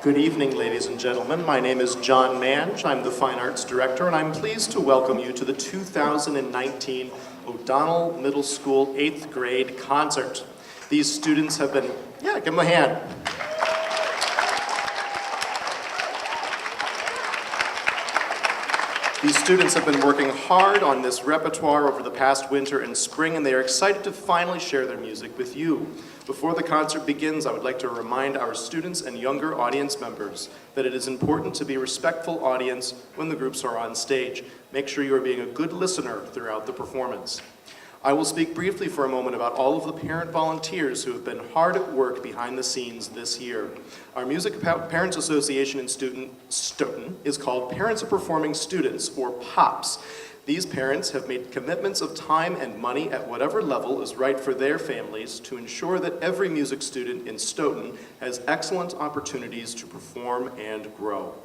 Good evening, ladies and gentlemen. My name is John Mange. I'm the Fine Arts Director, and I'm pleased to welcome you to the 2019 O'Donnell Middle School 8th grade concert. These students have been, give them a hand. These students have been working hard on this repertoire over the past winter and spring, and they are excited to finally share their music with you. Before the concert begins, I would like to remind our students and younger audience members that it is important to be a respectful audience when the groups are on stage. Make sure you are being a good listener throughout the performance. I will speak briefly for a moment about all of the parent volunteers who have been hard at work behind the scenes this year. Our Music Parents Association in Stoughton is called Parents of Performing Students, or POPs. These parents have made commitments of time and money at whatever level is right for their families to ensure that every music student in Stoughton has excellent opportunities to perform and grow.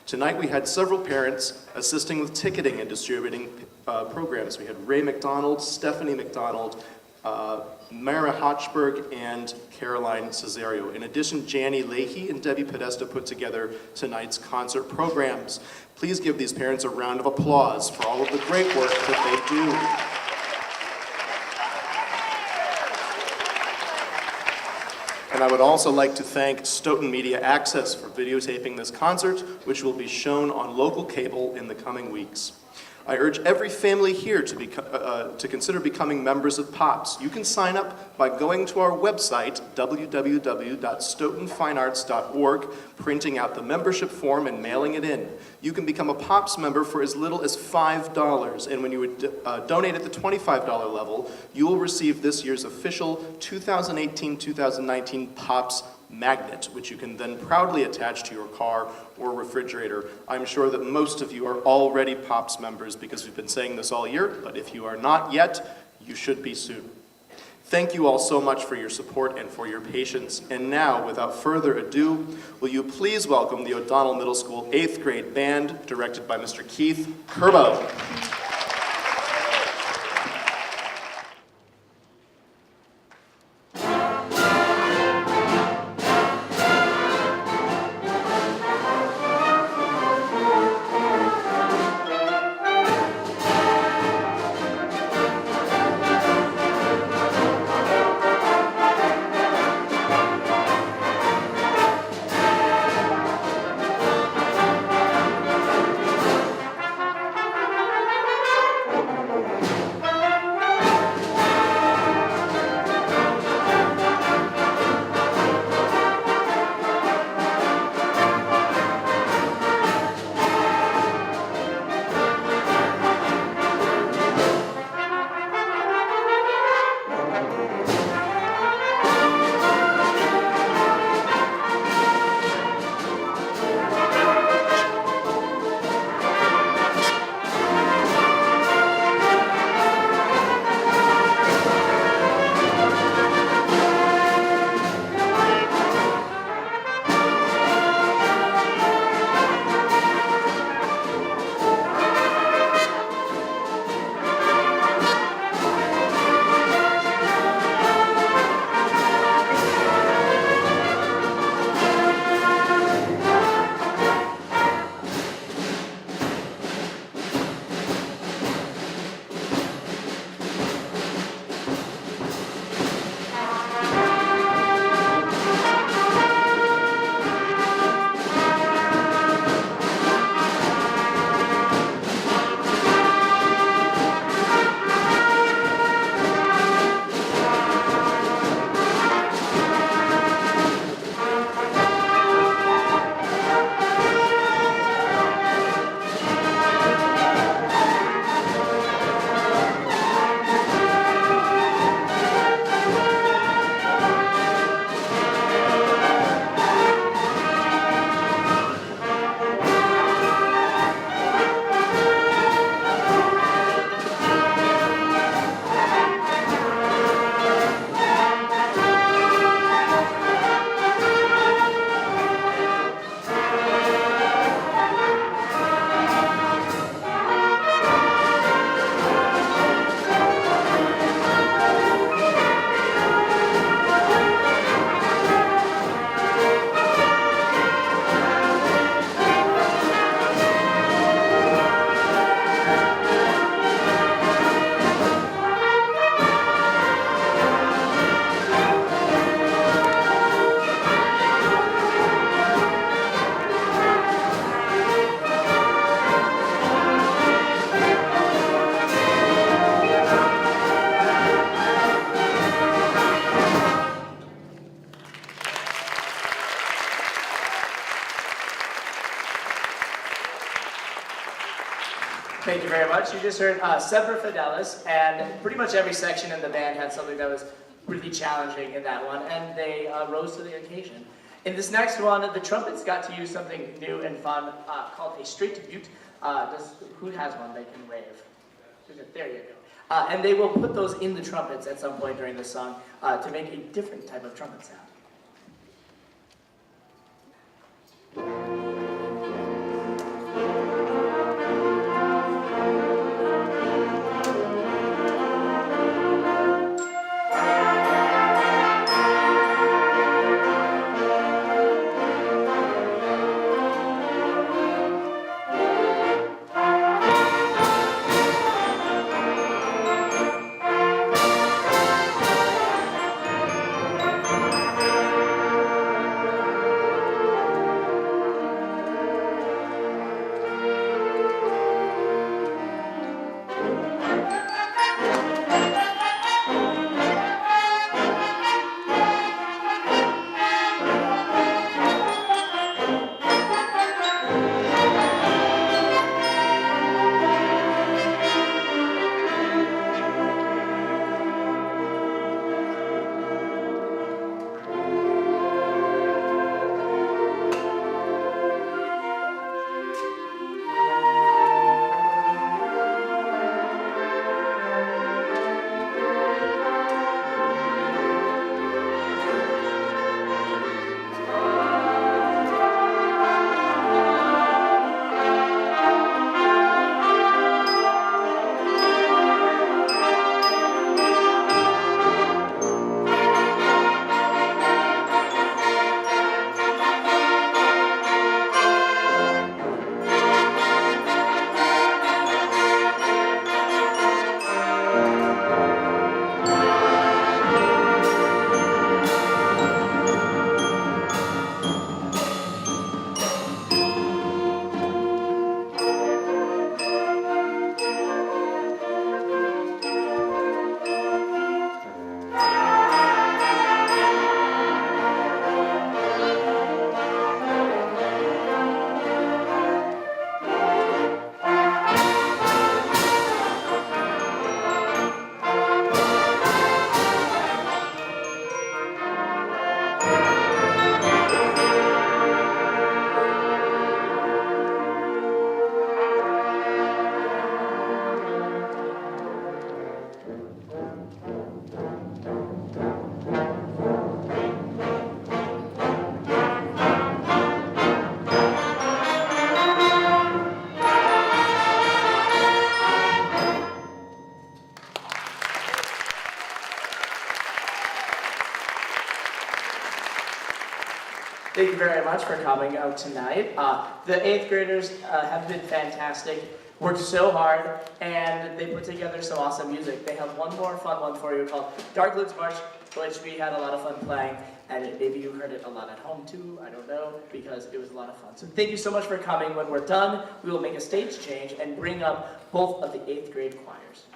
Tonight we had several parents assisting with ticketing and distributing programs. We had Ray McDonald, Stephanie McDonald, Mara Hochberg, and Caroline Cesario. In addition, Janny Leahy and Debbie Podesta put together tonight's concert programs. Please give these parents a round of applause for all of the great work that they do. And I would also like to thank Stoughton Media Access for videotaping this concert, which will be shown on local cable in the coming weeks. I urge every family here to consider becoming members of POPs. You can sign up by going to our website, www.stoughtonfinearts.org, printing out the membership form and mailing it in. You can become a POPs member for as little as $5, and when you would donate at the $25 level, you will receive this year's official 2018-2019 POPs magnet, which you can then proudly attach to your car or refrigerator. I'm sure that most of you are already POPs members because we've been saying this all year, but if you are not yet, you should be soon. Thank you all so much for your support and for your patience. And now, without further ado, will you please welcome the O'Donnell Middle School 8th grade band, directed by Mr. Keith CURBOW. Thank you very much. You just heard Semper Fidelis, and pretty much every section in the band had something that was really challenging in that one, and they rose to the occasion. In this next one, the trumpets got to use something new and fun called a straight mute. Who has one they can wave? There you go. And they will put those in the trumpets at some point during the song to make a different type of trumpet sound. Thank you very much for coming out tonight. The 8th graders have been fantastic, worked so hard, and they put together some awesome music. They have one more fun one for you called Darkwood's March, which we had a lot of fun playing, and maybe you heard it a lot at home too, I don't know, because it was a lot of fun. So thank you so much for coming. When we're done, we will make a stage change and bring up both of the 8th grade choirs.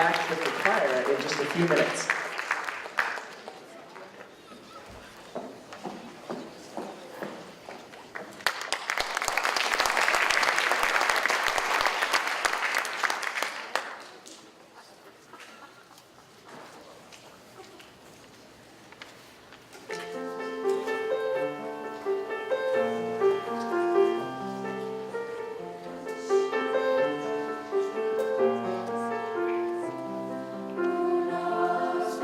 back with the choir in just a few minutes. Unos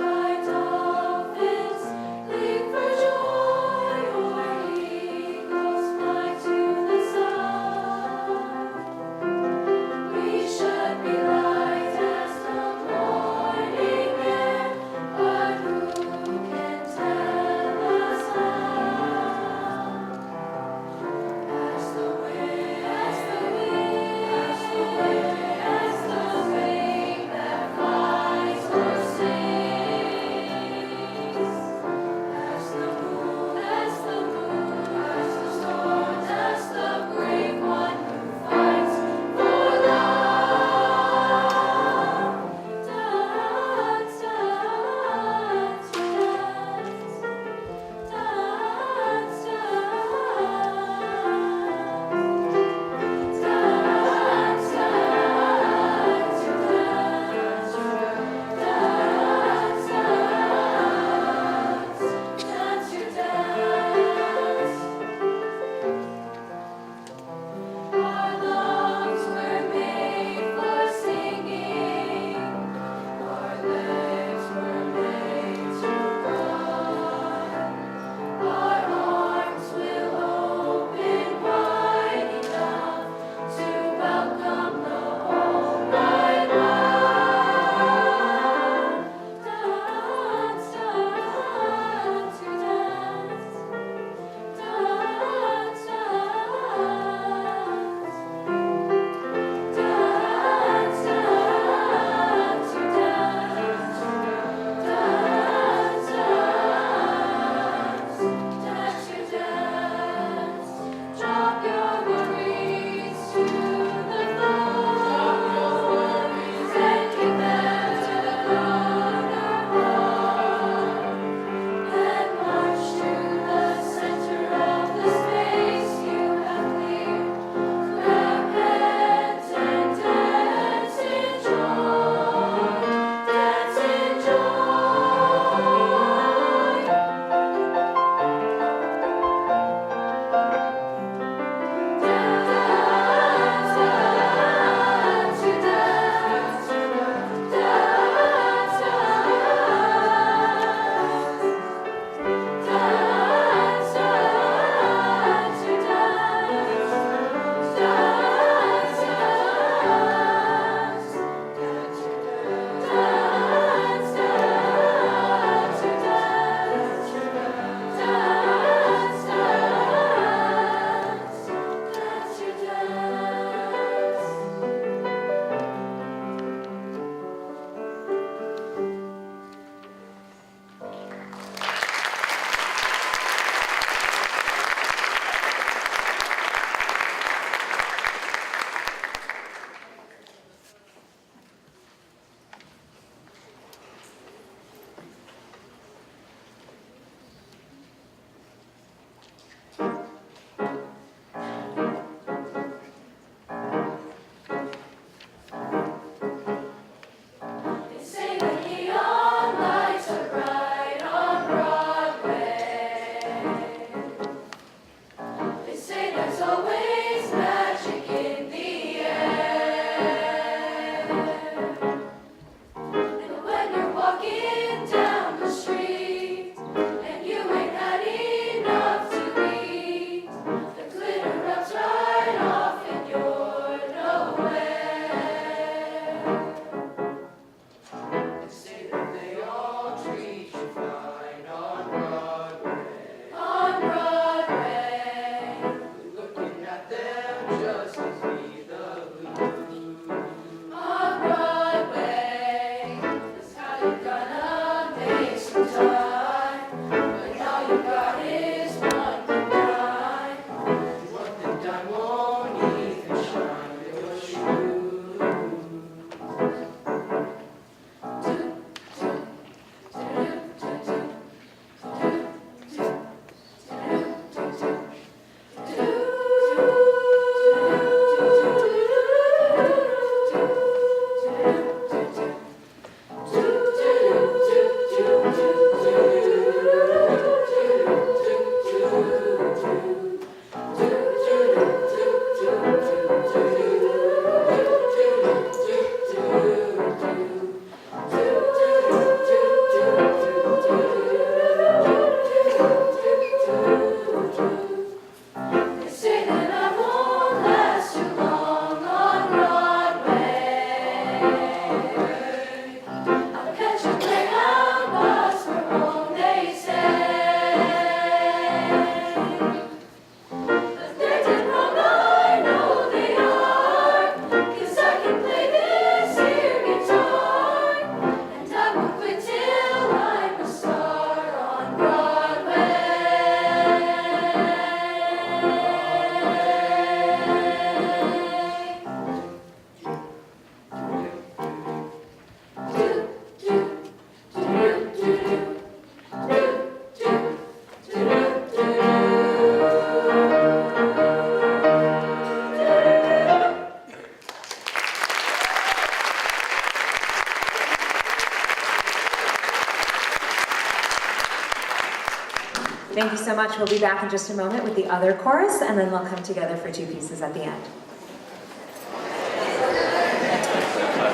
Thank you so much. We'll be back in just a moment with the other chorus, and then they'll come together for 2 pieces at the end.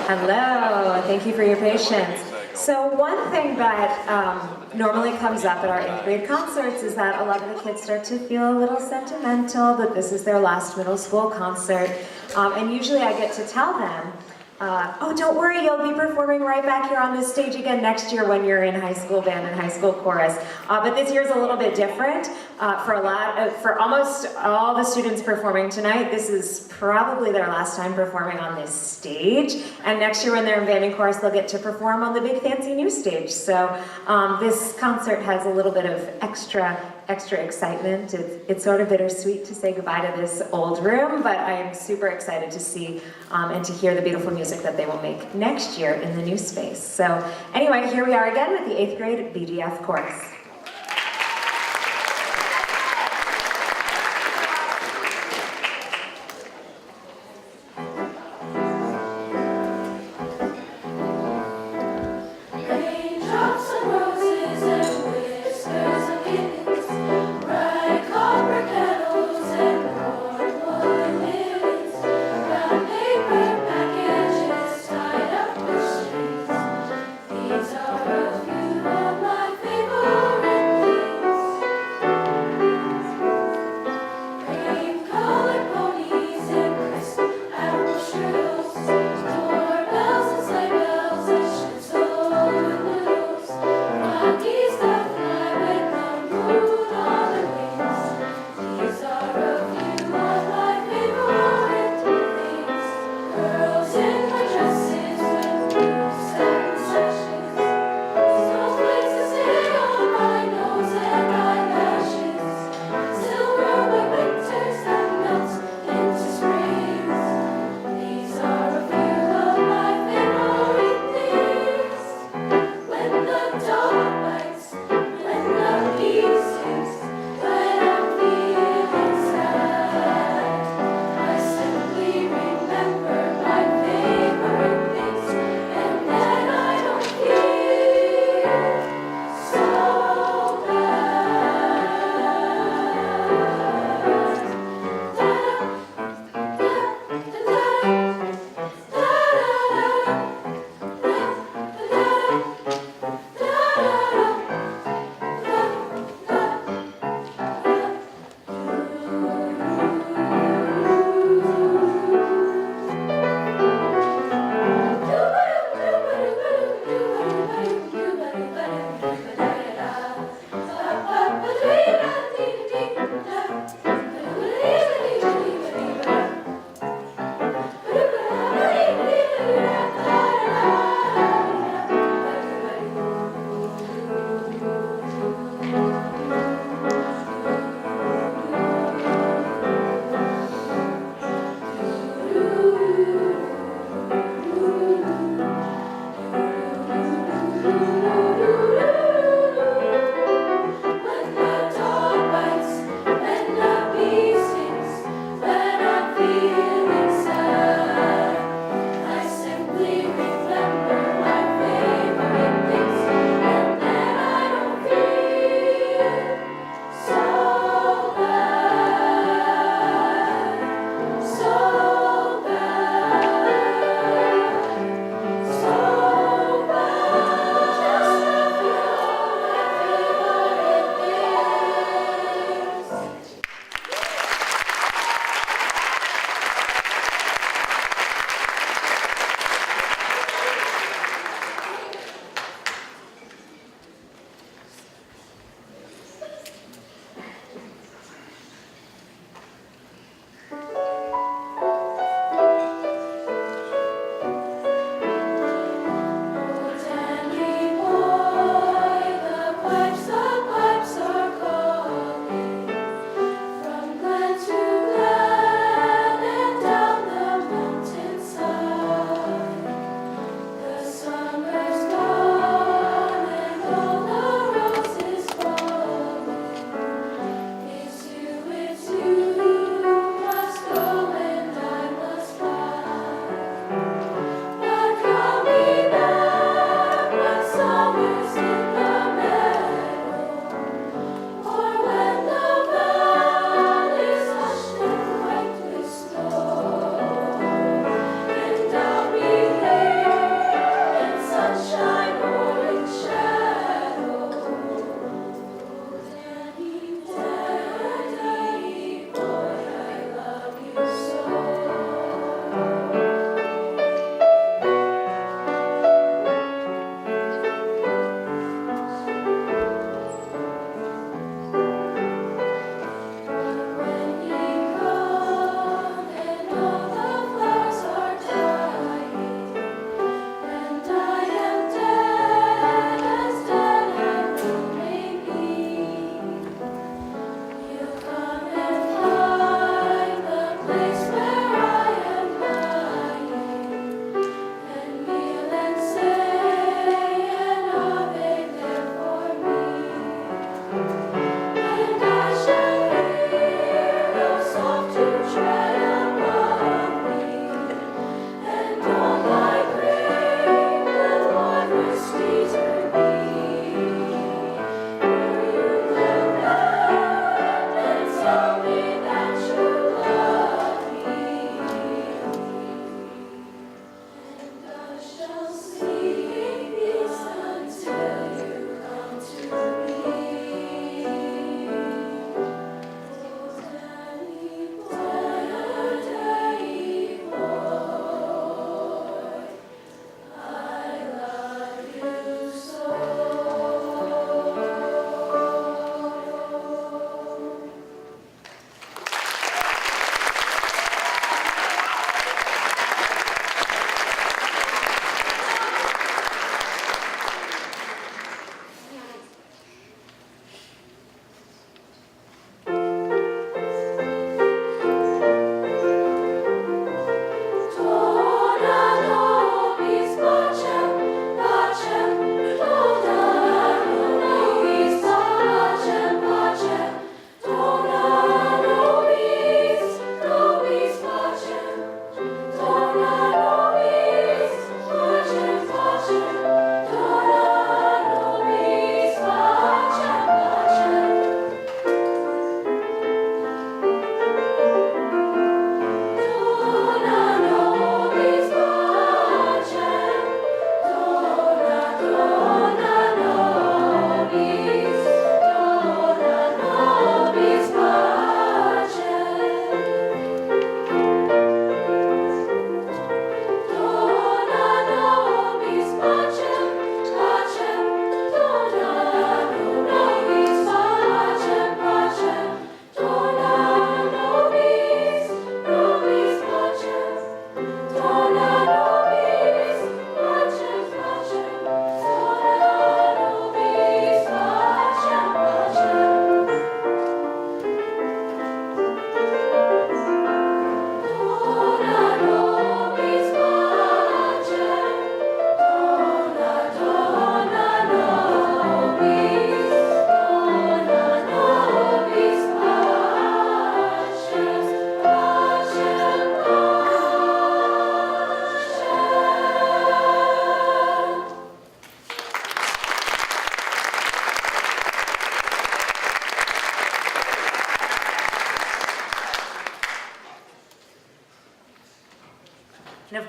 Hello, thank you for your patience. So one thing that normally comes up at our 8th grade concerts is that a lot of the kids start to feel a little sentimental that this is their last middle school concert. And usually I get to tell them, oh, don't worry, you'll be performing right back here on this stage again next year when you're in high school band and high school chorus. But this year's a little bit different. For almost all the students performing tonight, this is probably their last time performing on this stage. And next year when they're in band and chorus, they'll get to perform on the big fancy new stage. So this concert has a little bit of extra excitement. It's sort of bittersweet to say goodbye to this old room, but I am super excited to see and to hear the beautiful music that they will make next year in the new space. So anyway, here we are again with the 8th grade BGF chorus. These are a few of my favorite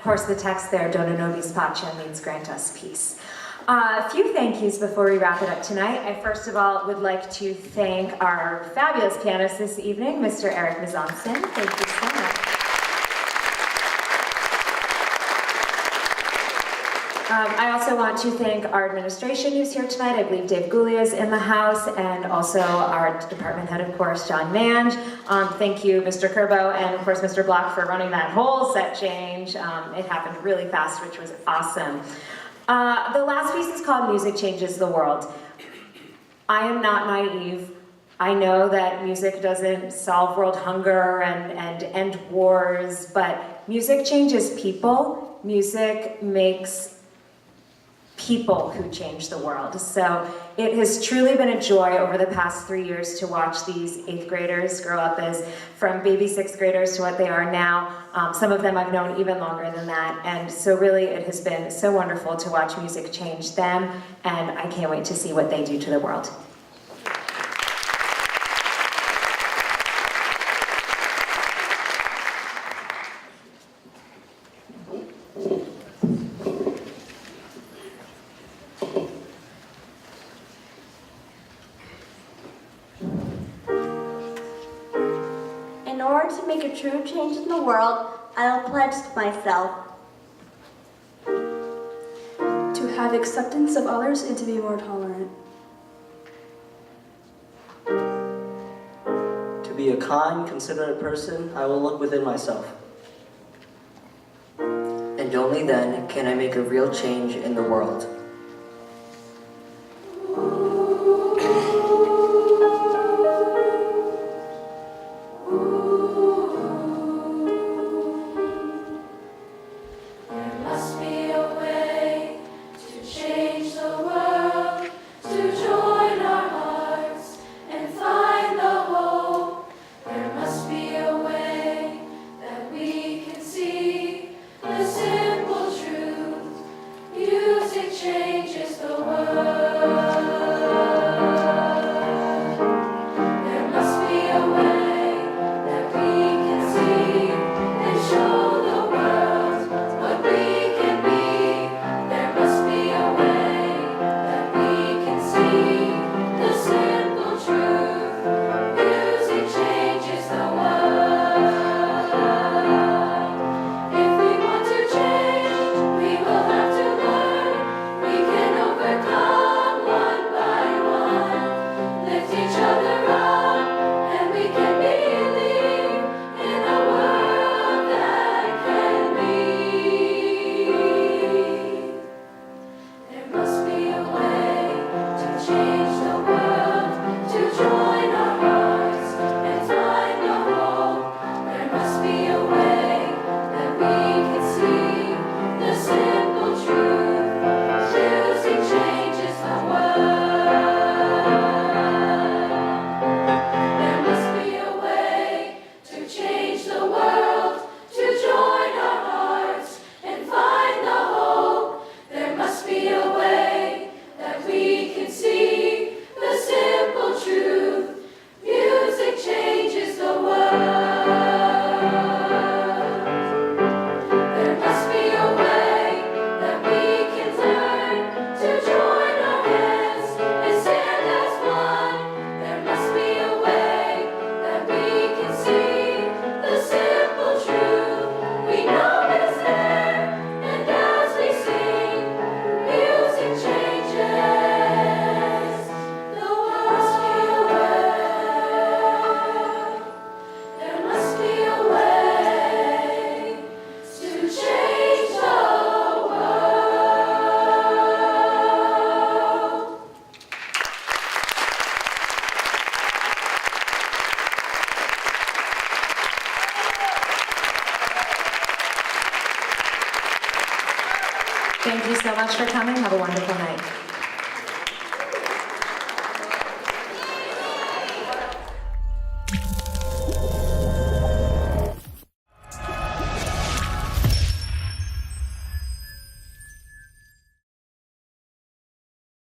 course, the text there, Dona nobis pacem, means grant us peace. A few thank yous before we wrap it up tonight. I first of all would like to thank our fabulous pianist this evening, Mr. Eric Mizanson. Thank you so much. I also want to thank our administration who's here tonight. I believe Dave Guglia is in the house, and also our department head, of course, John Mange. Thank you, Mr. CURBOW, and of course, Mr. Block for running that whole set change. It happened really fast, which was awesome. The last piece is called Music Changes the World. I am not naive. I know that music doesn't solve world hunger and end wars, but music changes people. Music makes people who change the world. So it has truly been a joy over the past 3 years to watch these 8th graders grow up as from baby 6th graders to what they are now. Some of them I've known even longer than that. And so really it has been so wonderful to watch music change them, and I can't wait to see what they do to the world. In order to make a true change in the world, I will pledge myself to have acceptance of others and to be more tolerant. To be a kind, considerate person, I will look within myself. And only then can I make a real change in the world. Thank you so much for coming. Have a wonderful night.